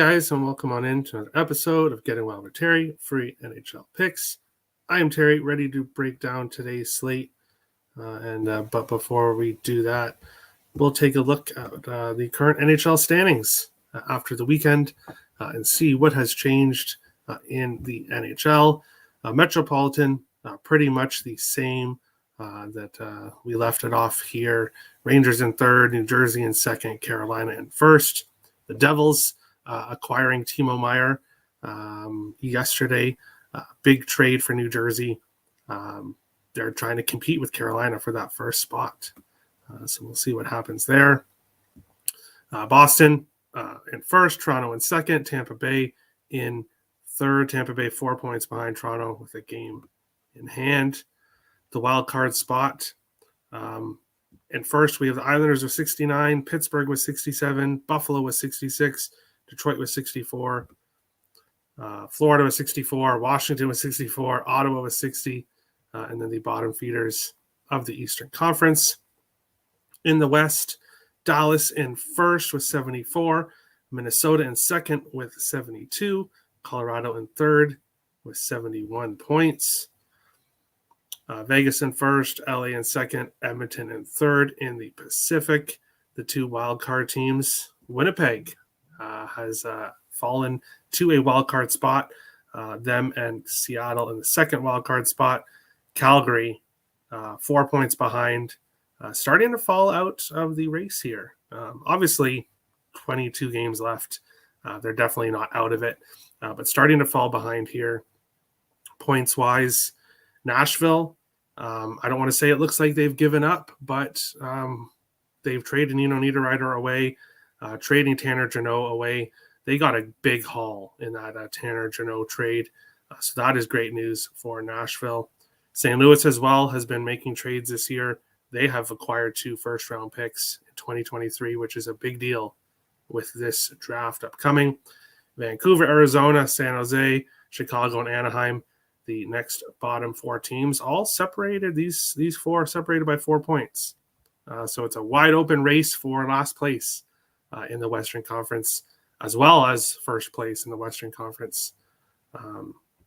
guys, and welcome on in to another episode of Getting Well with Terry, free NHL picks. I am Terry, ready to break down today's slate. But before we do that, we'll take a look at the current NHL standings after the weekend and see what has changed in the NHL. Metropolitan, pretty much the same that we left it off here. Rangers in third, New Jersey in second, Carolina in first. The Devils acquiring Timo Meier yesterday. Big trade for New Jersey. They're trying to compete with Carolina for that first spot. So we'll see what happens there. Boston in first, Toronto in second, Tampa Bay in third. Tampa Bay 4 points behind Toronto with a game in hand. The wild card spot. In first, we have the Islanders with 69, Pittsburgh with 67, Buffalo with 66, Detroit with 64, Florida with 64, Washington with 64, Ottawa with 60, and then the bottom feeders of the Eastern Conference. In the West, Dallas in first with 74, Minnesota in second with 72, Colorado in third with 71 points. Vegas in first, LA in second, Edmonton in third. In the Pacific, the two wildcard teams, Winnipeg has fallen to a wildcard spot. Them and Seattle in the second wildcard spot. Calgary, 4 points behind, starting to fall out of the race here. Obviously, 22 games left. They're definitely not out of it, but starting to fall behind here. Points-wise, Nashville, I don't want to say it looks like they've given up, but they've traded Nino Niederreiter away, trading Tanner Jeannot away. They got a big haul in that Tanner Jeannot trade, so that is great news for Nashville. St. Louis as well has been making trades this year. They have acquired 2 first-round picks in 2023, which is a big deal with this draft upcoming. Vancouver, Arizona, San Jose, Chicago, and Anaheim, the next bottom 4 teams, all separated. These 4 are separated by 4 points. So it's a wide open race for last place in the Western Conference, as well as first place in the Western Conference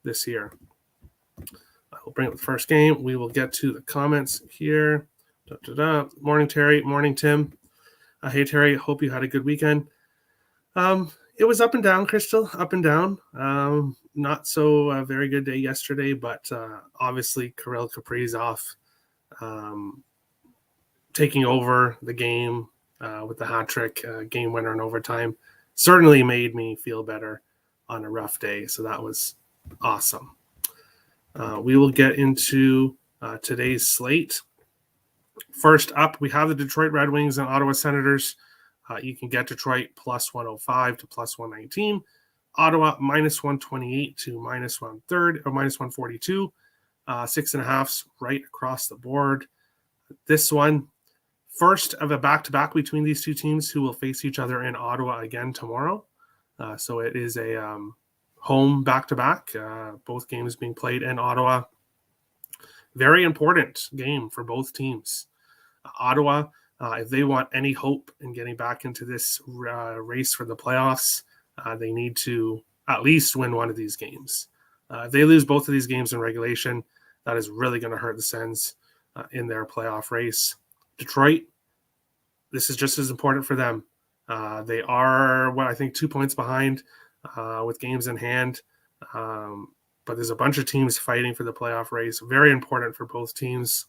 this year. I'll bring up the first game. We will get to the comments here. Morning, Terry. Morning, Tim. Hey, Terry. Hope you had a good weekend. It was up and down, Crystal. Up and down. Not so a very good day yesterday, but obviously Kirill Kaprizov taking over the game with the hat trick, game winner in overtime, certainly made me feel better on a rough day. So that was awesome. We will get into today's slate. First up, we have the Detroit Red Wings and Ottawa Senators. You can get Detroit plus 105 to plus 119. Ottawa minus 128 to minus 130 or minus 142. 6.5s right across the board. This one, first of a back-to-back between these two teams who will face each other in Ottawa again tomorrow. So it is a home back-to-back, both games being played in Ottawa. Very important game for both teams. Ottawa, if they want any hope in getting back into this race for the playoffs, they need to at least win one of these games. If they lose both of these games in regulation, that is really going to hurt the Sens in their playoff race. Detroit, this is just as important for them. They are, I think 2 points behind with games in hand. But there's a bunch of teams fighting for the playoff race. Very important for both teams.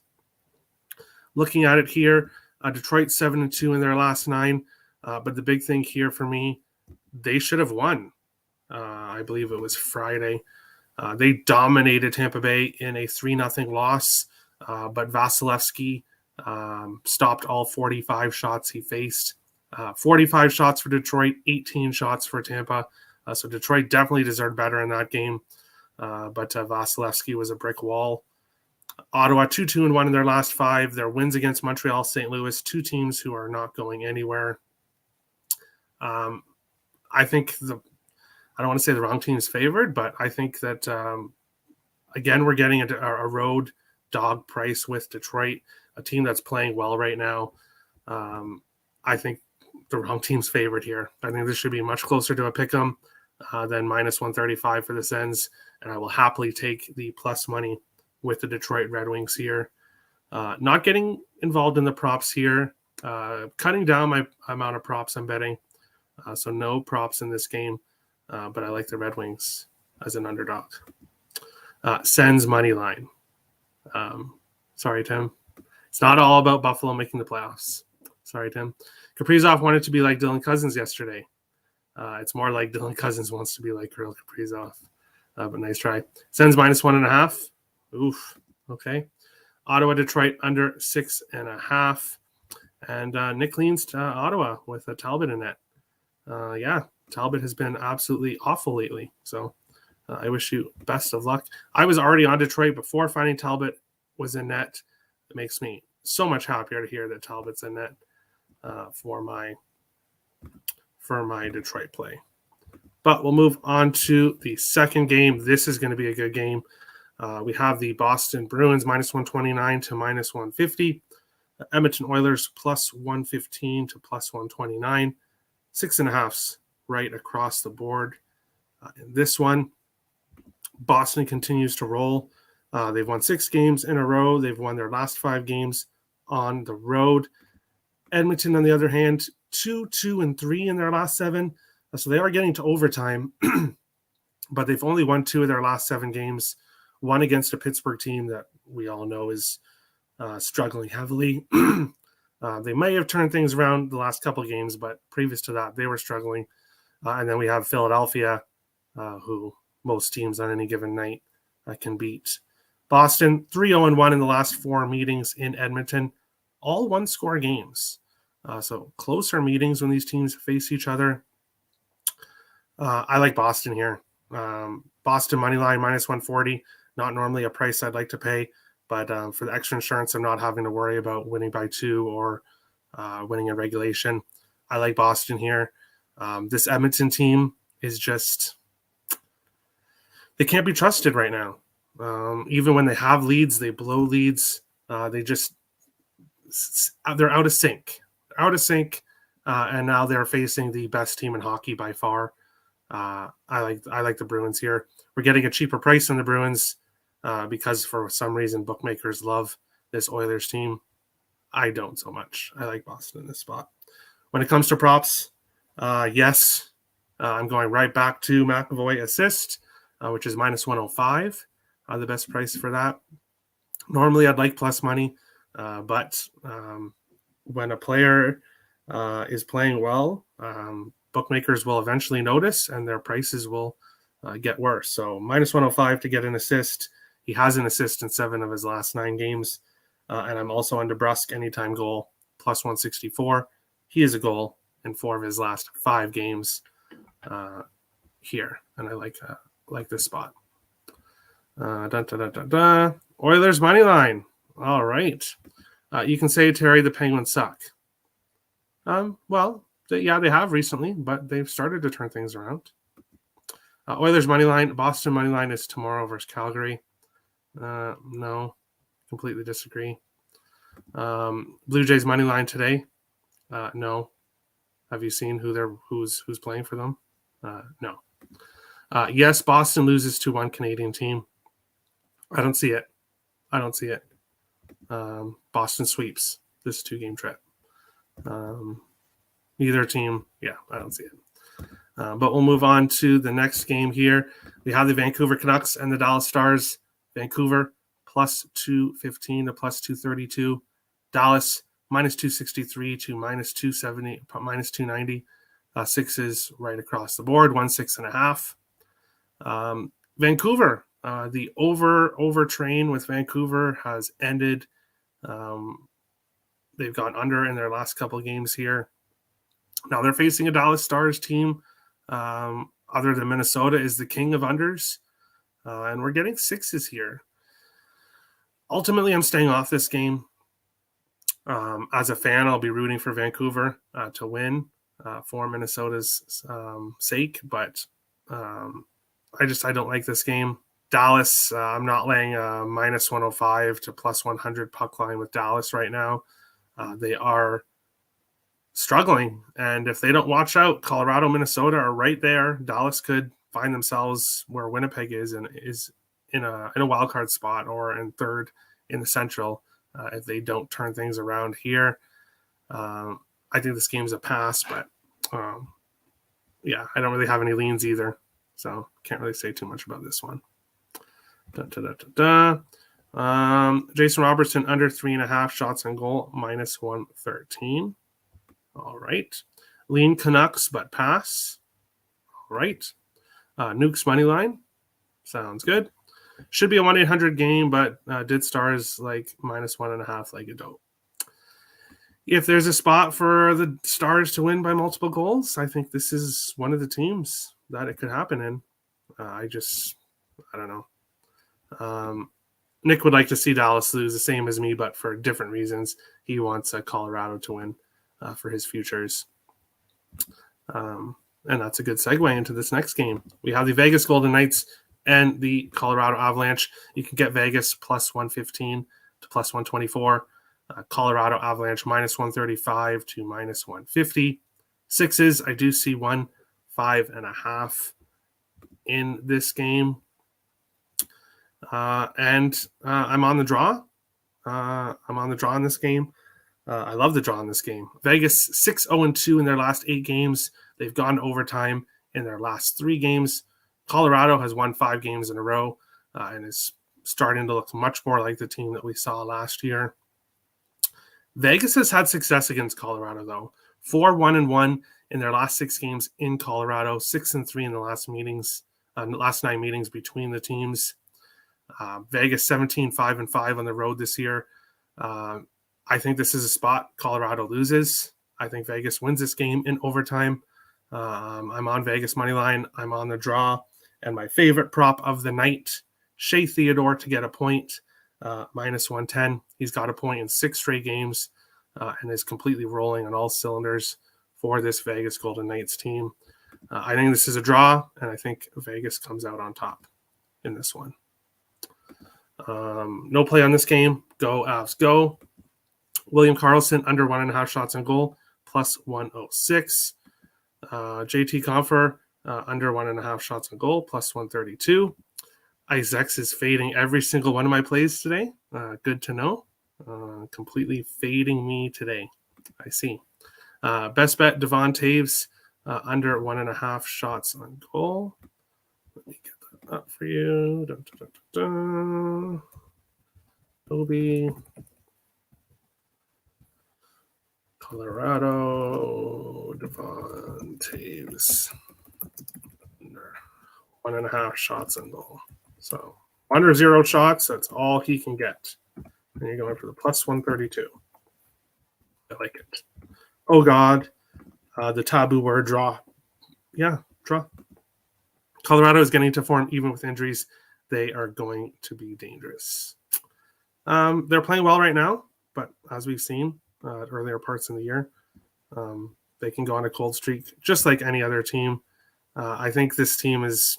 Looking at it here, Detroit 7-2 in their last 9. But the big thing here for me, they should have won. I believe it was Friday. They dominated Tampa Bay in a 3-0 loss. But Vasilevsky stopped all 45 shots he faced. 45 shots for Detroit, 18 shots for Tampa. So Detroit definitely deserved better in that game. But Vasilevsky was a brick wall. Ottawa 2-2-1 in their last 5. Their wins against Montreal, St. Louis, 2 teams who are not going anywhere. I think I don't want to say the wrong team's favored, but I think that again we're getting a road dog price with Detroit, a team that's playing well right now. I think the wrong team's favorite here. I think this should be much closer to a pick'em than minus 135 for the Sens, and I will happily take the plus money with the Detroit Red Wings here. Not getting involved in the props here, cutting down my amount of props I'm betting, so no props in this game, but I like the Red Wings as an underdog. Sens money line. Sorry, Tim. It's not all about Buffalo making the playoffs. Sorry, Tim. Kaprizov wanted to be like Dylan Cousins yesterday. It's more like Dylan Cousins wants to be like Kirill Kaprizov. But nice try. Sens minus 1.5. Oof. Okay. Ottawa, Detroit under 6.5. And Nick leans to Ottawa with a Talbot in net. Talbot has been absolutely awful lately. So I wish you best of luck. I was already on Detroit before finding Talbot was in net. It makes me so much happier to hear that Talbot's in net for my Detroit play. But we'll move on to the second game. This is going to be a good game. We have the Boston Bruins minus 129 to minus 150. Edmonton Oilers plus 115 to plus 129. 6.5s right across the board. In this one, Boston continues to roll. They've won 6 games in a row. They've won their last 5 games on the road. Edmonton, on the other hand, 2-2-3 in their last 7. So they are getting to overtime, but they've only won 2 of their last 7 games. One against a Pittsburgh team that we all know is struggling heavily. They may have turned things around the last couple of games, but previous to that, they were struggling. And then we have Philadelphia, who most teams on any given night can beat. Boston, 3-0-1 in the last 4 meetings in Edmonton, all one-score games. So closer meetings when these teams face each other. I like Boston here. Boston money line minus 140, not normally a price I'd like to pay, but for the extra insurance of not having to worry about winning by 2 or winning in regulation, I like Boston here. This Edmonton team is just, they can't be trusted right now. Even when they have leads, they blow leads. They're out of sync. And now they're facing the best team in hockey by far. I like the Bruins here. We're getting a cheaper price on the Bruins because for some reason bookmakers love this Oilers team. I don't so much. I like Boston in this spot. When it comes to props, yes, I'm going right back to McAvoy assist, which is minus 105. The best price for that. Normally, I'd like plus money, but when a player is playing well, bookmakers will eventually notice, and their prices will get worse. So minus 105 to get an assist. He has an assist in 7 of his last 9 games, and I'm also on DeBrusk anytime goal plus 164. He is a goal in 4 of his last 5 games here, and I like this spot. Oilers money line. All right. You can say, Terry, the Penguins suck. Well, they have recently, but they've started to turn things around. Oilers money line. Boston money line is tomorrow versus Calgary. No, completely disagree. Blue Jays money line today. No. Have you seen who's playing for them? No. Yes, Boston loses to one Canadian team. I don't see it. Boston sweeps this 2-game trip. Either team, I don't see it. But we'll move on to the next game here. We have the Vancouver Canucks and the Dallas Stars. Vancouver plus 215 to plus 232. Dallas minus 263 to minus 270, minus 290. 6s right across the board, 6.5. Vancouver, the over train with Vancouver has ended. They've gone under in their last couple of games here. Now they're facing a Dallas Stars team. Other than Minnesota is the king of unders. And we're getting 6s here. Ultimately, I'm staying off this game. As a fan, I'll be rooting for Vancouver to win for Minnesota's sake. But I don't like this game. Dallas, I'm not laying a minus 105 to plus 100 puck line with Dallas right now. They are struggling. And if they don't watch out, Colorado, Minnesota are right there. Dallas could find themselves where Winnipeg is and is in a wild card spot or in third in the Central if they don't turn things around here. I think this game's a pass, but I don't really have any leans either, so can't really say too much about this one. Jason Robertson under 3.5 shots on goal, minus 113. All right. Lean Canucks, but pass. All right. Nukes money line. Sounds good. Should be a 1-800 game, but did stars like minus 1.5 like a dope. If there's a spot for the Stars to win by multiple goals, I think this is one of the teams that it could happen in. I don't know. Nick would like to see Dallas lose, the same as me, but for different reasons. He wants Colorado to win for his futures. And that's a good segue into this next game. We have the Vegas Golden Knights and the Colorado Avalanche. You can get Vegas plus 115 to plus 124. Colorado Avalanche minus 135 to minus 150. Sixes, I do see 5.5 in this game. And I'm on the draw. I'm on the draw in this game. I love the draw in this game. Vegas 6-0-2 in their last 8 games. They've gone to overtime in their last 3 games. Colorado has won 5 games in a row and is starting to look much more like the team that we saw last year. Vegas has had success against Colorado, though. 4-1-1 in their last 6 games in Colorado. 6-3 in the last 9 meetings between the teams. Vegas 17-5-5 on the road this year. I think this is a spot Colorado loses. I think Vegas wins this game in overtime. I'm on Vegas money line. I'm on the draw, and my favorite prop of the night, Shea Theodore to get a point. Minus 110. He's got a point in 6 straight games and is completely rolling on all cylinders for this Vegas Golden Knights team. I think this is a draw, and I think Vegas comes out on top in this one. No play on this game. Go Avs, go. William Karlsson under 1.5 shots on goal, plus 106. JT Compher under 1.5 shots on goal, plus 132. Isaacs is fading every single one of my plays today. Good to know. Completely fading me today. I see. Best bet, Devon Taves, under 1.5 shots on goal. Let me get that up for you. Toby. Colorado, Devon Taves. Under 1.5 shots on goal. So under 0 shots, that's all he can get. And you're going for the plus 132. I like it. Oh, God. The taboo word, draw. Yeah, draw. Colorado is getting to form even with injuries. They are going to be dangerous. They're playing well right now, but as we've seen earlier parts in the year, they can go on a cold streak just like any other team. I think this team is...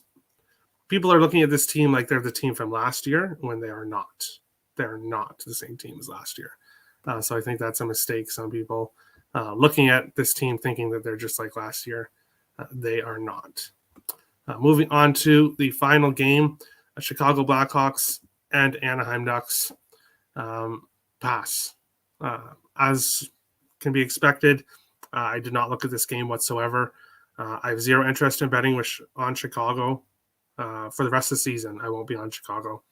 People are looking at this team like they're the team from last year when they are not. They're not the same team as last year. So I think that's a mistake. Some people looking at this team thinking that they're just like last year. They are not. Moving on to the final game, Chicago Blackhawks and Anaheim Ducks. Pass. As can be expected, I did not look at this game whatsoever. I have zero interest in betting on Chicago. For the rest of the season, I won't be on Chicago.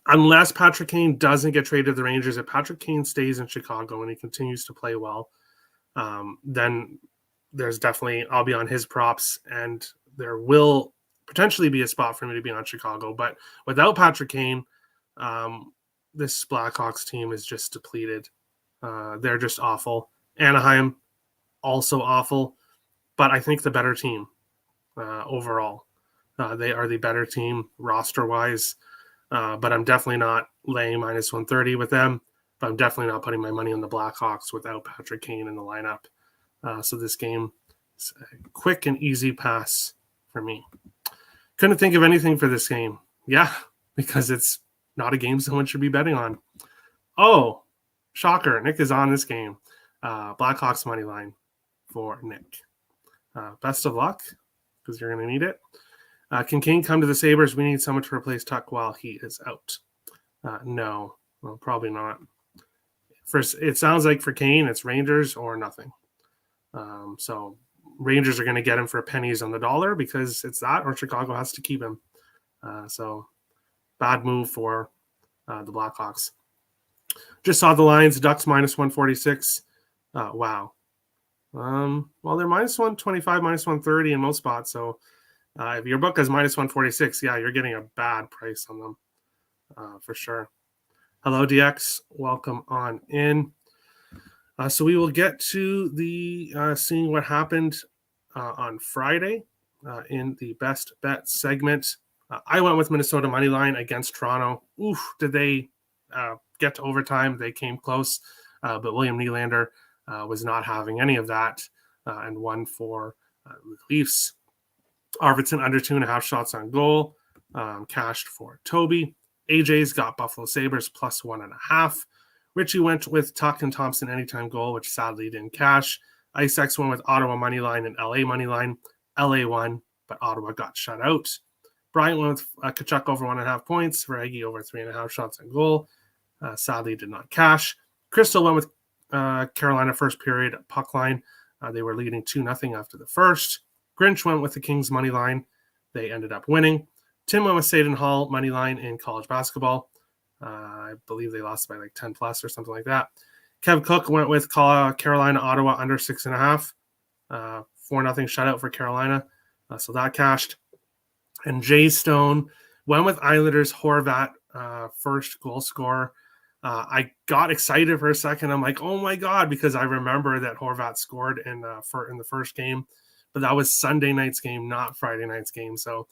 Unless Patrick Kane doesn't get traded to the Rangers, if Patrick Kane stays in Chicago and he continues to play well, then there's definitely, I'll be on his props, and there will potentially be a spot for me to be on Chicago. But without Patrick Kane, this Blackhawks team is just depleted. They're just awful. Anaheim, also awful, but I think the better team. Overall, they are the better team roster-wise, but I'm definitely not laying minus 130 with them, but I'm definitely not putting my money on the Blackhawks without Patrick Kane in the lineup. So this game is a quick and easy pass for me. Couldn't think of anything for this game. Yeah, because it's not a game someone should be betting on. Oh, shocker, Nick is on this game. Blackhawks money line for Nick. Best of luck, because you're going to need it. Can Kane come to the Sabres? We need someone to replace Tuck while he is out. No, well, probably not. First, it sounds like for Kane, it's Rangers or nothing. So Rangers are going to get him for pennies on the dollar because it's that, or Chicago has to keep him. So bad move for the Blackhawks. Just saw the lines. Ducks minus 146. Wow. Well, they're minus 125, minus 130 in most spots. So if your book is minus 146, yeah, you're getting a bad price on them for sure. Hello, DX. Welcome on in. So we will get to the seeing what happened on Friday in the best bet segment. I went with Minnesota money line against Toronto. Oof, did they get to overtime? They came close, but William Nylander was not having any of that and won for the Leafs. Arvidsson under 2.5 shots on goal, cashed for Toby. AJ's got Buffalo Sabres plus 1.5. Richie went with Tuck and Thompson anytime goal, which sadly didn't cash. IceX went with Ottawa money line and LA money line. LA won, but Ottawa got shut out. Bryant went with Kachuk over 1.5 points. Verhaeghe over 3.5 shots on goal. Sadly did not cash. Crystal went with Carolina first period puck line. They were leading 2-0 after the first. Grinch went with the Kings money line. They ended up winning. Tim went with Seton Hall money line in college basketball. I believe they lost by like 10 plus or something like that. Kev Cook went with Carolina Ottawa under 6.5. 4-0 shutout for Carolina. So that cashed. And Jay Stone went with Islanders Horvat first goal scorer. I got excited for a second. I'm like, oh my God, because I remember that Horvat scored in the first game, but that was Sunday night's game, not Friday night's game. So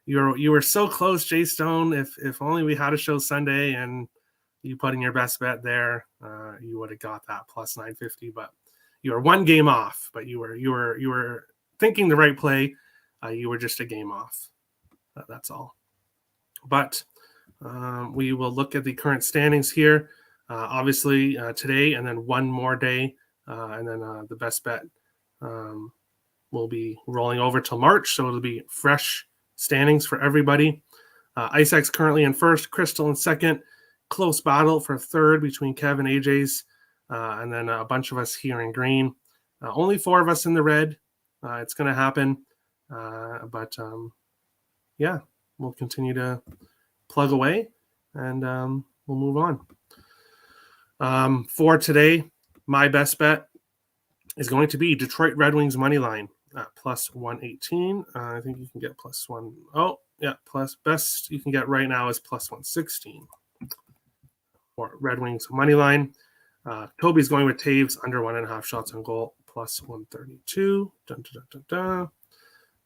you were so close, Jay Stone. If only we had a show Sunday and you put in your best bet there, you would have got that plus 950. But you were one game off. But you were thinking the right play. You were just a game off. That's all. But we will look at the current standings here. Obviously today, and then one more day, and then the best bet will be rolling over till March. So it'll be fresh standings for everybody. IceX currently in first, Crystal in second. Close battle for third between Kev and AJ's, and then a bunch of us here in green. Only 4 of us in the red. It's going to happen, but yeah, we'll continue to plug away, and we'll move on. For today, my best bet is going to be Detroit Red Wings money line at plus 118. I think you can get plus one. Oh, yeah, plus best you can get right now is plus 116 for Red Wings money line. Toby's going with Taves under 1.5 shots on goal, plus 132. Dun, dun, dun, dun, dun.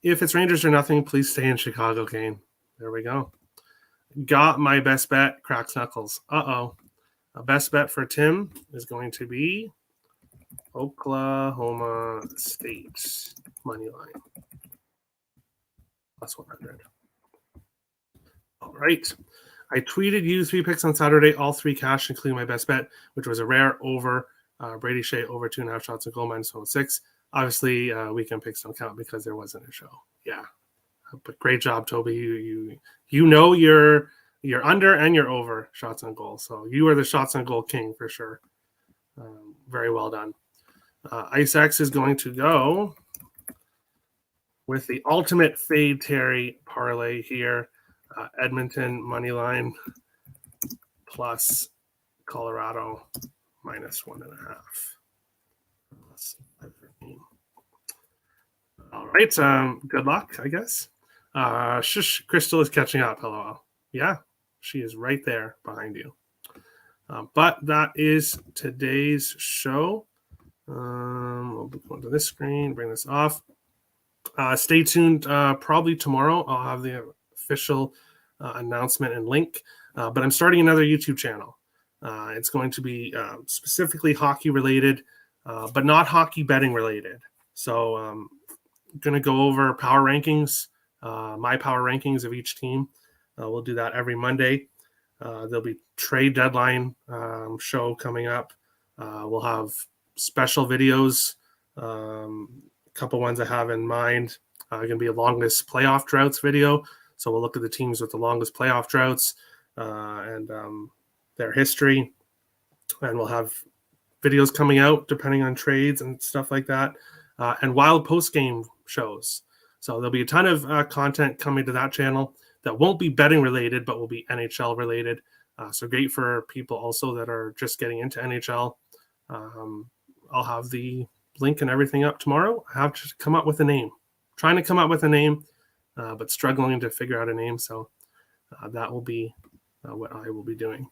If it's Rangers or nothing, please stay in Chicago, Kane. There we go. Got my best bet, cracks knuckles. A best bet for Tim is going to be Oklahoma State money line. Plus 100. All right. I tweeted you 3 picks on Saturday, all 3 cash, including my best bet, which was a rare over Brady Shea over 2.5 shots on goal, minus 106. Obviously, weekend picks don't count because there wasn't a show. Yeah. But great job, Toby. You know you're under and you're over shots on goal. So you are the shots on goal king for sure. Very well done. IceX is going to go with the ultimate fade Terry parlay here. Edmonton money line plus Colorado minus 1.5. All right. Good luck, I guess. Shush, Crystal is catching up. Hello. Yeah, she is right there behind you. But that is today's show. We'll go to this screen, bring this off. Stay tuned. Probably tomorrow I'll have the official announcement and link. But I'm starting another YouTube channel. It's going to be specifically hockey related, but not hockey betting related. So I'm going to go over power rankings, my power rankings of each team. We'll do that every Monday. There'll be trade deadline show coming up. We'll have special videos. A couple ones I have in mind. Going to be a longest playoff droughts video. So we'll look at the teams with the longest playoff droughts and their history. And we'll have videos coming out depending on trades and stuff like that. And wild post-game shows. So there'll be a ton of content coming to that channel that won't be betting related, but will be NHL related. So great for people also that are just getting into NHL. I'll have the link and everything up tomorrow. I have to come up with a name. Trying to come up with a name, but struggling to figure out a name. So that will be what I will be doing.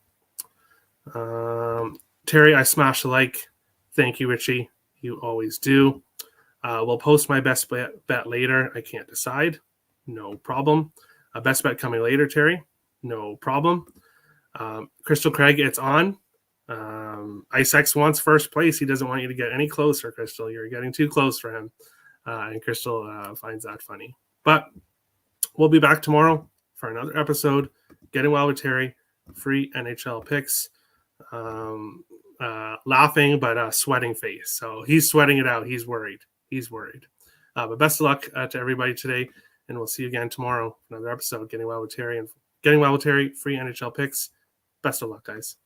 Terry, I smashed the like. Thank you, Richie. You always do. We'll post my best bet later. I can't decide. No problem. Best bet coming later, Terry. No problem. Crystal Craig, it's on. IceX wants first place. He doesn't want you to get any closer, Crystal. You're getting too close for him. And Crystal finds that funny. But we'll be back tomorrow for another episode. Getting Well with Terry. Free NHL picks. Laughing, but sweating face. So he's sweating it out. He's worried. But best of luck to everybody today. And we'll see you again tomorrow for another episode. Getting Well with Terry. And Getting Well with Terry. Free NHL picks. Best of luck, guys.